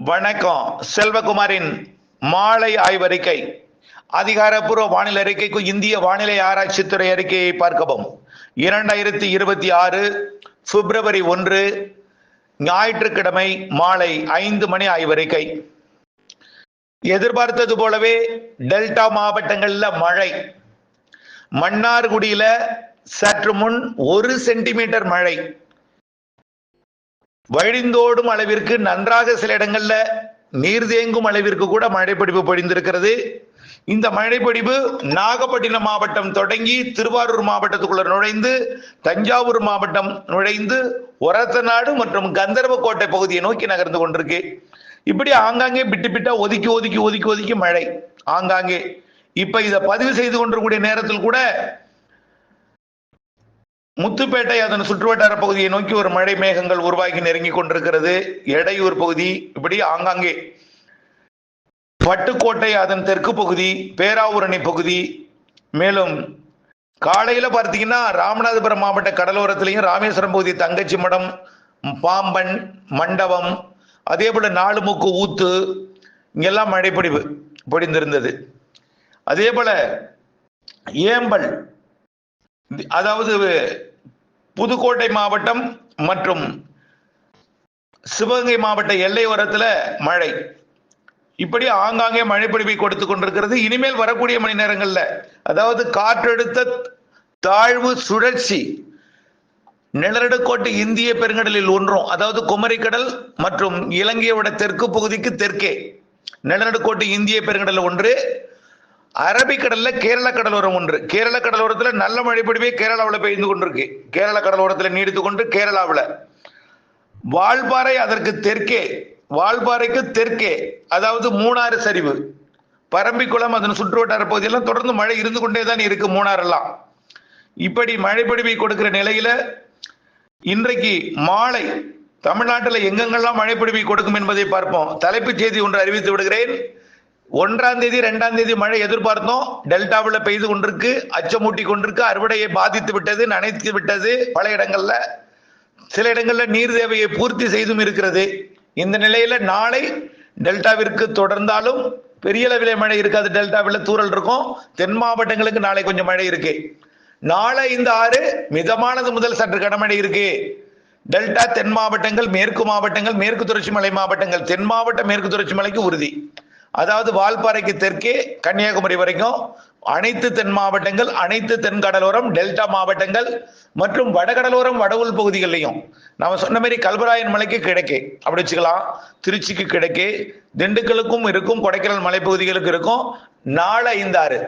வணக்கம். செல்வகுமாரின் மாலை ஆய்வறிக்கை. அதிகாரப்பூர்வ வானிலை அறிக்கைக்கு இந்திய வானிலை ஆராய்ச்சித்துறை அறிக்கையை பார்க்கவும். 2026 பிப்ரவரி 1 ஞாயிற்றுக்கிழமை மாலை 5 மணி ஆய்வறிக்கை. எதிர்பார்த்தது போலவே டெல்டா மாவட்டங்கள்ல மழை. மன்னார்குடியில சற்று முன் 1 சென்டிமீட்டர் மழை. வழிந்தோடும் அளவிற்கு நன்றாக சில இடங்கள்ல நீர் தேங்கும் அளவிற்கு கூட மழைப்பொழிவு பொழிந்திருக்கிறது. இந்த மழைப்பொழிவு நாகப்பட்டினம் மாவட்டம் தொடங்கி திருவாரூர் மாவட்டத்துக்குள்ள நுழைந்து தஞ்சாவூர் மாவட்டம் நுழைந்து ஒரத்தநாடு மற்றும் கந்தர்வக்கோட்டை பகுதியை நோக்கி நகர்ந்து கொண்டிருக்கு. இப்படி ஆங்காங்கே பிட்டு பிட்டா ஒதுக்கி ஒதுக்கி ஒதுக்கி ஒதுக்கி மழை ஆங்காங்கே. இப்ப இதை பதிவு செய்து கொண்டிருக்கூடிய நேரத்தில் கூட முத்துப்பேட்டை அதன் சுற்றுவட்டார பகுதியை நோக்கி ஒரு மழை மேகங்கள் உருவாகி நெருங்கி கொண்டிருக்கிறது. எடையூர் பகுதி, இப்படி ஆங்காங்கே பட்டுக்கோட்டை அதன் தெற்கு பகுதி, பேராவூரணி பகுதி, மேலும் காலையில பார்த்தீங்கன்னா ராமநாதபுரம் மாவட்ட கடலோரத்திலையும் ராமேஸ்வரம் பகுதி தங்கச்சி மடம், பாம்பன், மண்டபம், அதே போல நாலுமுக்கு ஊத்து இங்கெல்லாம் மழை பொழிந்திருந்தது. அதே போல ஏம்பல், அதாவது புதுக்கோட்டை மாவட்டம் மற்றும் சிவகங்கை மாவட்ட எல்லையோரத்தில் மழை. இப்படி ஆங்காங்கே மழை பொழிவை கொடுத்து கொண்டிருக்கிறது. இனிமேல் வரக்கூடிய மணி நேரங்கள்ல, அதாவது காற்றழுத்த தாழ்வு சுழற்சி நிலநடுக்கோட்டு இந்திய பெருங்கடலில் ஒன்றும், அதாவது குமரிக்கடல் மற்றும் இலங்கையோட தெற்கு பகுதிக்கு தெற்கே நிலநடுக்கோட்டு இந்திய பெருங்கடல் ஒன்று, அரபிக்கடல்ல கேரள கடலோரம் ஒன்று. கேரள கடலோரத்தில் நல்ல மழைப்பொழிவே கேரளாவில் பெய்து கொண்டிருக்கு. கேரள கடலோரத்தில் நீடித்து கொண்டு கேரளாவில் வால்பாறை அதற்கு தெற்கே, வால்பாறைக்கு தெற்கே, அதாவது மூணாறு சரிவு, பரம்பிக்குளம் அதன் சுற்றுவட்டார பகுதியெல்லாம் தொடர்ந்து மழை இருந்து கொண்டே தான் இருக்கு. மூணாறெல்லாம் இப்படி மழைப்பொழிவை கொடுக்கிற நிலையில இன்றைக்கு மாலை தமிழ்நாட்டில் எங்கெங்கெல்லாம் மழைப்பொழிவை கொடுக்கும் என்பதை பார்ப்போம். தலைப்புச் செய்தி ஒன்று அறிவித்து விடுகிறேன். 1ஆம் தேதி 2ஆம் தேதி மழை எதிர்பார்த்தோம். டெல்டாவில் பெய்து கொண்டிருக்கு, அச்சமூட்டி கொண்டிருக்கு, அறுவடையை பாதித்து விட்டது, நனைத்து விட்டது. பல இடங்கள்ல, சில இடங்கள்ல நீர் தேவையை பூர்த்தி செய்தும் இருக்கிறது. இந்த நிலையில நாளை டெல்டாவிற்கு தொடர்ந்தாலும் பெரிய அளவிலே மழை இருக்காது. டெல்டாவில் தூறல் இருக்கும். தென் மாவட்டங்களுக்கு நாளை கொஞ்சம் மழை இருக்கு. நாளை இந்த 6 மிதமானது முதல் சற்று கனமழை இருக்கு. டெல்டா தென் மாவட்டங்கள், மேற்கு மாவட்டங்கள், மேற்கு தொடர்ச்சி மலை மாவட்டங்கள், தென் மாவட்ட மேற்கு தொடர்ச்சி மலைக்கு உறுதி. அதாவது வால்பாறைக்கு தெற்கே கன்னியாகுமரி வரைக்கும் அனைத்து தென் மாவட்டங்கள், அனைத்து தென் கடலோரம், டெல்டா மாவட்டங்கள் மற்றும் வடகடலோரம் வடவுள் பகுதிகளிலையும் நாம சொன்ன மாதிரி கல்வராயன் மலைக்கு கிழக்கே அப்படி வச்சுக்கலாம், திருச்சிக்கு கிழக்கே, திண்டுக்கலுக்கும் இருக்கும், கொடைக்கானல் மலைப்பகுதிகளுக்கு இருக்கும். நாளை 5-6.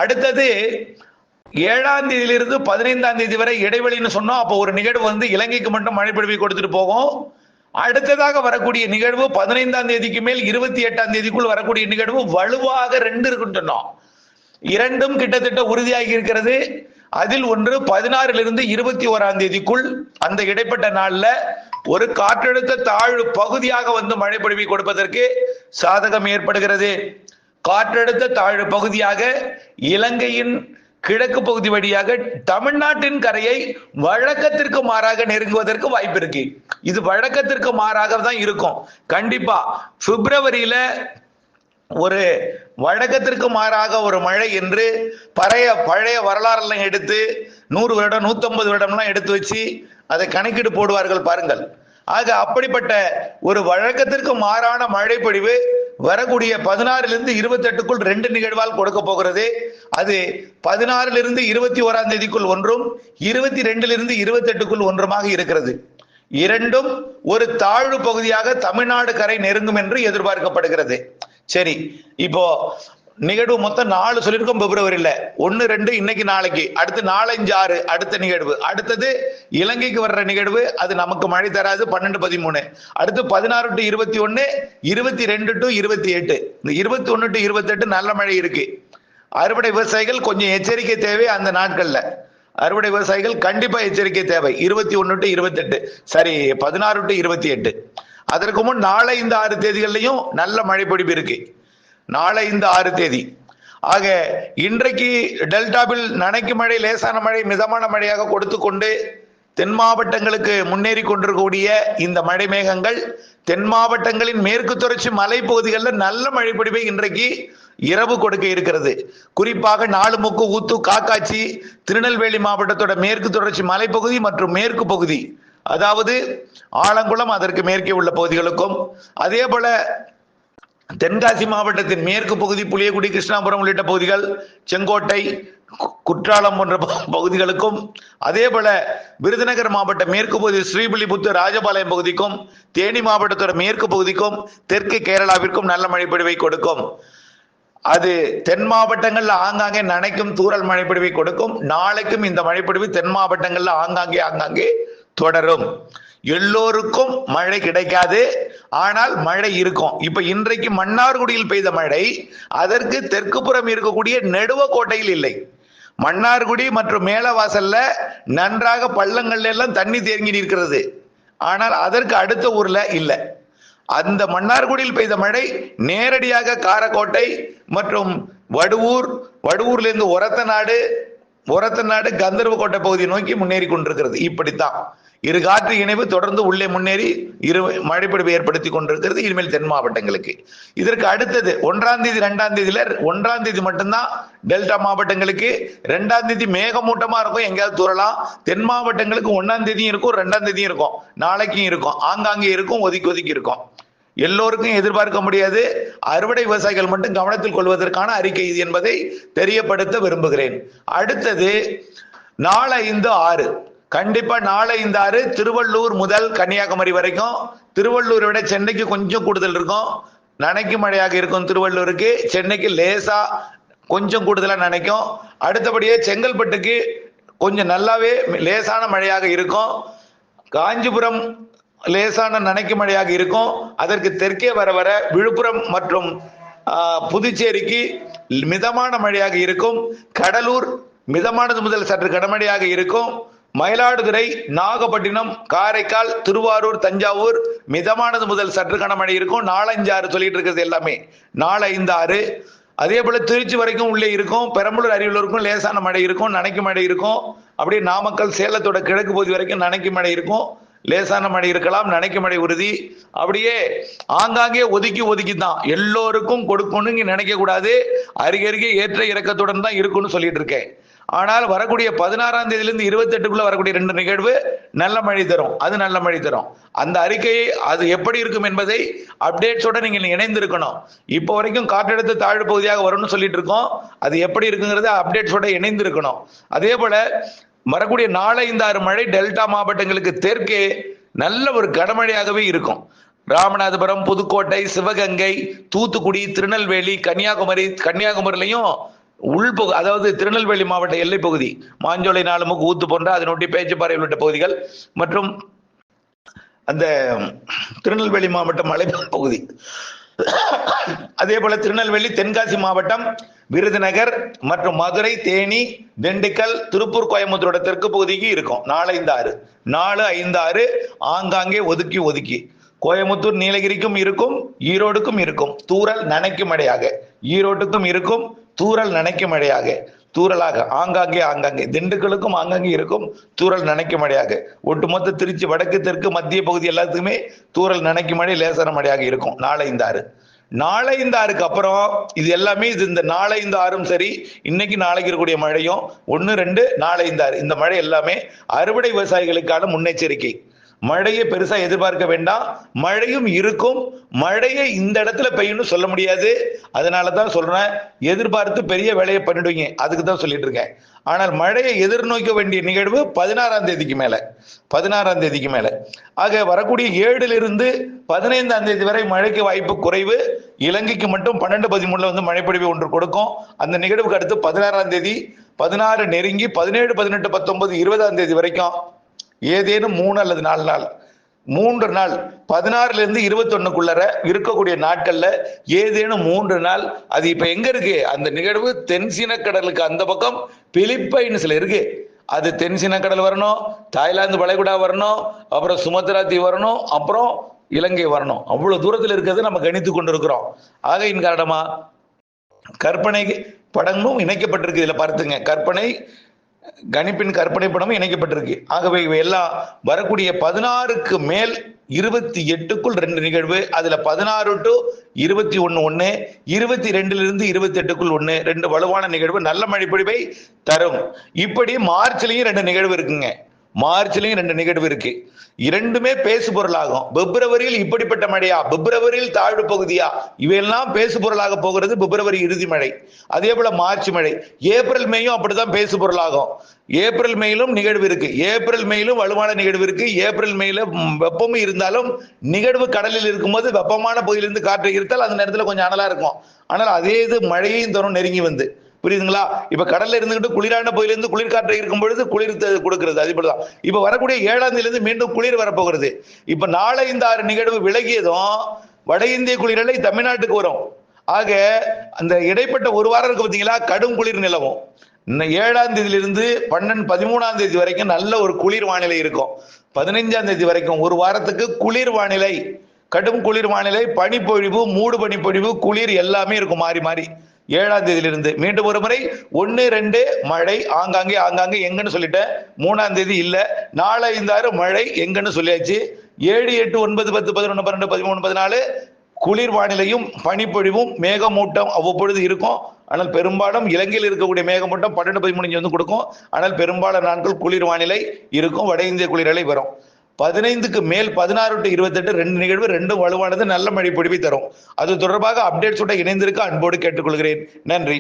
அடுத்தது 7ஆம் தேதியிலிருந்து 15ஆம் தேதி வரை இடைவெளின்னு சொன்னோம். அப்போ ஒரு நிகழ்வு வந்து இலங்கைக்கு மட்டும் மழை பொழிவை கொடுத்துட்டு போகும். அடுத்ததாக வரக்கூடிய நிகழ்வு 15ஆம் தேதிக்கு மேல் 28ஆம் தேதிக்குள் வரக்கூடிய நிகழ்வு வலுவாக 2 இருக்குன்னு சொன்னோம். 2ம் கிட்டத்தட்ட உறுதியாகி இருக்கிறது. அதில் ஒன்று 16லிருந்து 21ஆம் தேதிக்குள் அந்த இடைப்பட்ட நாள்ல ஒரு காற்றழுத்த தாழ்வு பகுதியாக வந்து மழை பொழிவை கொடுப்பதற்கு சாதகம் ஏற்படுகிறது. காற்றழுத்த தாழ்வு பகுதியாக இலங்கையின் கிழக்கு பகுதி வழியாக தமிழ்நாட்டின் கரையை வழக்கத்திற்கு மாறாக நெருங்குவதற்கு வாய்ப்பு இருக்கு. இது வழக்கத்திற்கு மாறாக தான் இருக்கும். கண்டிப்பா பிப்ரவரியில ஒரு வழக்கத்திற்கு மாறாக ஒரு மழை என்று பழைய வரலாறுலாம் எடுத்து 100 வருடம் 150 வருடம்லாம் எடுத்து வச்சு அதை கணக்கீடு போடுவார்கள் பாருங்கள். ஆக அப்படிப்பட்ட ஒரு வழக்கத்திற்கு மாறான மழை பொழிவு வரக்கூடிய 16லிருந்து 28க்குள் 2 நிகழ்வால் கொடுக்க போகிறது. அது 16லிருந்து 21ஆம் தேதிக்குள் ஒன்றும், 22லிருந்து 28க்குள் ஒன்றுமாக இருக்கிறது. 2ம் ஒரு தாழ்வு பகுதியாக தமிழ்நாடு கரை நெருங்கும் என்று எதிர்பார்க்கப்படுகிறது. சரி, இப்போ நிகழ்வு மொத்தம் 4 சொல்லியிருக்கோம் பிப்ரவரியில. 1, 2 இன்னைக்கு நாளைக்கு, அடுத்து 4, 5, 6 அடுத்த நிகழ்வு. அடுத்தது இலங்கைக்கு வர்ற நிகழ்வு, அது நமக்கு மழை தராது. 12, 13. அடுத்து 16 to 21, 22 to 28. இந்த 21 to 28 நல்ல மழை இருக்கு. அறுவடை விவசாயிகள் கொஞ்சம் எச்சரிக்கை தேவை. அந்த நாட்கள்ல அறுவடை விவசாயிகள் கண்டிப்பா எச்சரிக்கை தேவை. 21 to 28, சரி 16 to 28. அதற்கு முன் நாளை இந்த 6 தேதிகள்லையும் நல்ல மழை பொழிவு இருக்கு. நாளை இந்த 6 தேதி. ஆக இன்றைக்கு டெல்டாவில் நனைக்கு மழை, லேசான மழை, மிதமான மழையாக கொடுத்து கொண்டு தென் மாவட்டங்களுக்கு முன்னேறி கொண்டிருக்கக்கூடிய இந்த மழை மேகங்கள் தென் மாவட்டங்களின் மேற்கு தொடர்ச்சி மலைப்பகுதிகளில் நல்ல மழைப்பொழிவை இன்றைக்கு இரவு கொடுக்க இருக்கிறது. குறிப்பாக நாலுமுக்கு, ஊத்து, காக்காட்சி, திருநெல்வேலி மாவட்டத்தோட மேற்கு தொடர்ச்சி மலைப்பகுதி மற்றும் மேற்கு பகுதி, அதாவது ஆலங்குளம் அதற்கு மேற்கே உள்ள பகுதிகளுக்கும், அதே போல தென்காசி மாவட்டத்தின் மேற்கு பகுதி, புளியகுடி, கிருஷ்ணாபுரம் உள்ளிட்ட பகுதிகள், செங்கோட்டை, குற்றாலம் போன்ற பகுதிகளுக்கும், அதே போல விருதுநகர் மாவட்ட மேற்கு பகுதி ஸ்ரீவில்லிபுத்தூர், ராஜபாளையம் பகுதிக்கும், தேனி மாவட்டத்தோட மேற்கு பகுதிக்கும், தெற்கு கேரளாவிற்கும் நல்ல மழைப்பொழிவை கொடுக்கும். அது தென் மாவட்டங்கள்ல ஆங்காங்கே நனைக்கும் தூறல் மழைப்பொழிவை கொடுக்கும். நாளைக்கும் இந்த மழைப்பொழிவு தென் மாவட்டங்கள்ல ஆங்காங்கே தொடரும். எல்லோருக்கும் மழை கிடைக்காது, ஆனால் மழை இருக்கும். இப்ப இன்றைக்கு மன்னார்குடியில் பெய்த மழை அதற்கு தெற்கு புறம் இருக்கக்கூடிய நெடுவக்கோட்டையில் இல்லை. மன்னார்குடி மற்றும் மேலவாசல்ல நன்றாக பள்ளங்கள்ல எல்லாம் தண்ணி தேங்கி இருக்கிறது, ஆனால் அதற்கு அடுத்த ஊர்ல இல்லை. அந்த மன்னார்குடியில் பெய்த மழை நேரடியாக காரக்கோட்டை மற்றும் வடுவூர்ல இருந்து ஒரத்தநாடு கந்தர்வக்கோட்டை பகுதியை நோக்கி முன்னேறி கொண்டிருக்கிறது. இப்படித்தான் இரு காற்று இணைவு தொடர்ந்து உள்ளே முன்னேறி மழைப்பொழிவை ஏற்படுத்தி கொண்டிருக்கிறது இனிமேல் தென் மாவட்டங்களுக்கு. இதற்கு அடுத்தது 1ஆம் தேதி 2ஆம் தேதியில 1ஆம் தேதி மட்டும்தான் டெல்டா மாவட்டங்களுக்கு, 2ஆம் தேதி மேகமூட்டமா இருக்கும், எங்கேயாவது தூரலாம். தென் மாவட்டங்களுக்கு 1ஆம் தேதியும் இருக்கும், 2ஆம் தேதியும் இருக்கும், நாளைக்கும் இருக்கும், ஆங்காங்கே இருக்கும், ஒதுக்கி இருக்கும். எல்லோருக்கும் எதிர்பார்க்க முடியாது. அறுவடை விவசாயிகள் மட்டும் கவனத்தில் கொள்வதற்கான அறிக்கை இது என்பதை தெரியப்படுத்த விரும்புகிறேன். அடுத்தது 4-5-6, கண்டிப்பா 4-5-6 திருவள்ளூர் முதல் கன்னியாகுமரி வரைக்கும். திருவள்ளூரை விட சென்னைக்கு கொஞ்சம் கூடுதல் இருக்கும், நனைக்கும் மழையாக இருக்கும். திருவள்ளூருக்கு சென்னைக்கு லேசா கொஞ்சம் கூடுதலா நினைக்கும். அடுத்தபடியே செங்கல்பட்டுக்கு கொஞ்சம் நல்லாவே லேசான மழையாக இருக்கும். காஞ்சிபுரம் லேசான நனைக்கும் மழையாக இருக்கும். அதற்கு தெற்கே வர விழுப்புரம் மற்றும் புதுச்சேரிக்கு மிதமான மழையாக இருக்கும். கடலூர் மிதமானது முதல் சற்று கனமழையாக இருக்கும். மயிலாடுதுறை, நாகப்பட்டினம், காரைக்கால், திருவாரூர், தஞ்சாவூர் மிதமானது முதல் சற்று கனமழை இருக்கும். 4-5-6 சொல்லிட்டு இருக்கிறது எல்லாமே 4-5-6. அதே போல திருச்சி வரைக்கும் உள்ளே இருக்கும். பெரம்பலூர், அரியலூருக்கும் லேசான மழை இருக்கும், நனைக்கும் மழை இருக்கும். அப்படியே நாமக்கல், சேலத்தோட கிழக்கு பகுதி வரைக்கும் நனைக்கும் மழை இருக்கும், லேசான மழை இருக்கலாம், நனைக்கும் மழை உறுதி. அப்படியே ஆங்காங்கே ஒதுக்கி தான் எல்லோருக்கும் கொடுக்கணும்னு நினைக்க கூடாது. அருகே ஏற்ற இறக்கத்துடன் தான் இருக்குன்னு சொல்லிட்டு இருக்கேன். ஆனால் வரக்கூடிய 16ஆம் தேதியிலிருந்து 28க்குள்ள வரக்கூடிய 2 நிகழ்வு நல்ல மழை தரும். அது நல்ல மழை தரும். அந்த அறிக்கையை அது எப்படி இருக்கும் என்பதை அப்டேட்ஸோட நீங்க இணைந்திருக்கணும். இப்போ வரைக்கும் காற்றழுத்த தாழ்வு பகுதியாக வரும்னு சொல்லிட்டு இருக்கோம். அது எப்படி இருக்குங்கிறது அப்டேட்ஸோட இணைந்திருக்கணும். அதே போல வரக்கூடிய 4-5-6 மழை டெல்டா மாவட்டங்களுக்கு தெற்கே நல்ல ஒரு கனமழையாகவே இருக்கும். ராமநாதபுரம், புதுக்கோட்டை, சிவகங்கை, தூத்துக்குடி, திருநெல்வேலி, கன்னியாகுமரியிலையும் அதாவது திருநெல்வேலி மாவட்ட எல்லை பகுதி, மாஞ்சோலை, நாலுமுக்கு, ஊத்து போன்ற அதனொட்டி பேச்சுப்பாறை உள்ளிட்ட பகுதிகள் மற்றும் அந்த திருநெல்வேலி மாவட்ட மலை பகுதி, அதே போல திருநெல்வேலி, தென்காசி மாவட்டம், விருதுநகர் மற்றும் மதுரை, தேனி, திண்டுக்கல், திருப்பூர், கோயம்புத்தூரோட தெற்கு பகுதிக்கு இருக்கும். 4-5-6 ஆங்காங்கே ஒதுக்கி கோயம்புத்தூர், நீலகிரிக்கும் இருக்கும், ஈரோடுக்கும் இருக்கும் தூறல் நனைக்கும் மழையாக, ஈரோட்டுக்கும் இருக்கும் தூறல் நனைக்கும் மழையாக, தூறலாக ஆங்காங்கே திண்டுக்கலுக்கும் ஆங்காங்கே இருக்கும் தூறல் நனைக்கும் மழையாக. ஒட்டுமொத்த திருச்சி வடக்கு, தெற்கு, மத்திய பகுதி எல்லாத்துக்குமே தூறல் நனைக்கும் மழை, லேசான மழையாக இருக்கும். 4-5-6 அப்புறம் இது எல்லாமே இந்த 4-5-6 சரி, இன்னைக்கு நாளைக்கு இருக்கக்கூடிய மழையும் 1-2 4-5-6 இந்த மழை எல்லாமே அறுவடை விவசாயிகளுக்கான முன்னெச்சரிக்கை. மழையை பெருசா எதிர்பார்க்க வேண்டாம். மழையும் இருக்கும், மழையை இந்த இடத்துல பெய்யும்னு சொல்ல முடியாது. அதனாலதான் சொல்றேன், எதிர்பார்த்து பெரிய வேலையை பண்ணிடுவீங்க, அதுக்கு தான் சொல்லிட்டு இருக்கேன். ஆனால் மழையை எதிர்நோக்க வேண்டிய நிகழ்வு 16ஆம் தேதிக்கு மேல. ஆக வரக்கூடிய 7லிருந்து 15ஆம் தேதி வரை மழைக்கு வாய்ப்பு குறைவு. இலங்கைக்கு மட்டும் 12-13 வந்து மழைப்பொழிவு ஒன்று கொடுக்கும். அந்த நிகழ்வுக்கு அடுத்து 16ஆம் தேதி, 16 நெருங்கி 17, 18, 19, 20ஆம் தேதி வரைக்கும் ஏதேனும் 3 அல்லது 4 நாள், 3 நாள் 16லிருந்து 21க்குள்ளர இருக்கக்கூடிய நாட்கள்ல ஏதேனும் 3 நாள். அது இப்ப எங்க இருக்கு அந்த நிகழ்வு? தென்சீன கடலுக்கு அந்த பக்கம் பிலிப்பைன்ஸ்ல இருக்கு. அது தென்சீன கடல் வரணும், தாய்லாந்து வளைகுடா வரணும், அப்புறம் சுமத்ரா தீவு வரணும், அப்புறம் இலங்கை வரணும். அவ்வளவு தூரத்தில் இருக்கிறது நம்ம கணித்து கொண்டிருக்கிறோம். ஆகையின் காரணமா கற்பனை படங்களும் இணைக்கப்பட்டிருக்கு. இதுல பார்த்துங்க, கற்பனை கணிப்பின் கற்பனை படமும் இணைக்கப்பட்டிருக்கு. ஆகவே இவை எல்லாம் வரக்கூடிய 16க்கு மேல் 28க்குள் 2 நிகழ்வு, அதுல 16 டு 21 1, 22லிருந்து 28க்குள் 1, 2 வலுவான நிகழ்வு நல்ல மழை பொழிவை தரும். இப்படி மார்ச்லயும் 2 நிகழ்வு இருக்குங்க. மார்ச்லயும் 2 நிகழ்வு இருக்கு. இரண்டுமே பேசு பொருளாகும். பிப்ரவரியில் இப்படிப்பட்ட மழையா, பிப்ரவரியில் தாழ்வு பகுதியா, இவையெல்லாம் பேசு பொருளாக போகிறது பிப்ரவரி இறுதி மழை. அதே போல மார்ச் மழை. ஏப்ரல் மேயும் அப்படித்தான் பேசு பொருளாகும். ஏப்ரல் மேயிலும் நிகழ்வு இருக்கு. ஏப்ரல் மேயிலும் வலுவான நிகழ்வு இருக்கு. ஏப்ரல் மேயில வெப்பமும் இருந்தாலும் நிகழ்வு கடலில் இருக்கும்போது வெப்பமான பகுதியிலிருந்து காற்றை ஈர்த்தால் அந்த நேரத்தில் கொஞ்சம் அனலா இருக்கும். ஆனால் அதே இது மழையையும் தரும் நெருங்கி வந்து. புரியுதுங்களா? இப்ப கடல்ல இருந்துகிட்டு குளிரான பகுதியிலிருந்து குளிர் காற்றை இருக்கும் பொழுது குளிர் கொடுக்கிறது. அதே போலதான் இப்ப வரக்கூடிய 7ஆம் தேதியிலிருந்து மீண்டும் குளிர் வரப்போகிறது. இப்ப 4, 5, 6 நிகழ்வு விலகியதும் வட இந்திய குளிரலை தமிழ்நாட்டுக்கு வரும். ஆக அந்த இடைப்பட்ட ஒரு வாரம் இருக்கு பாத்தீங்களா, கடும் குளிர் நிலவும். 7ஆம் தேதியிலிருந்து 13ஆம் தேதி வரைக்கும் நல்ல ஒரு குளிர் வானிலை இருக்கும். 15ஆம் தேதி வரைக்கும் ஒரு வாரத்துக்கு குளிர் வானிலை, கடும் குளிர் வானிலை, பனிப்பொழிவு, மூடு பனிப்பொழிவு, குளிர் எல்லாமே இருக்கும் மாறி மாறி. 7ஆம் தேதியிலிருந்து மீண்டும் ஒரு முறை 1, 2 மழை ஆங்காங்கே ஆங்காங்கே எங்கன்னு சொல்லிட்டேன். 3ஆம் தேதி இல்ல. 4, 5, 6 மழை எங்கன்னு சொல்லியாச்சு. 7, 8, 9, 10, 11, 12, 13, 14 குளிர் வானிலையும் பனிப்பொழிவும் மேகமூட்டம் அவ்வப்பொழுது இருக்கும். ஆனால் பெரும்பாலும் இலங்கையில் இருக்கக்கூடிய மேகமூட்டம் 12, 13 வந்து கொடுக்கும். ஆனால் பெரும்பாலான நாட்கள் குளிர் வானிலை இருக்கும். வட இந்திய குளிரலை வரும். 15க்கு மேல் 16 to 28 2 நிகழ்வு, 2 வலுவானது நல்ல மழை பொழிவை தரும். அது தொடர்பாக அப்டேட்ஸோட இணைந்திருக்க அன்போடு கேட்டுக்கொள்கிறேன். நன்றி.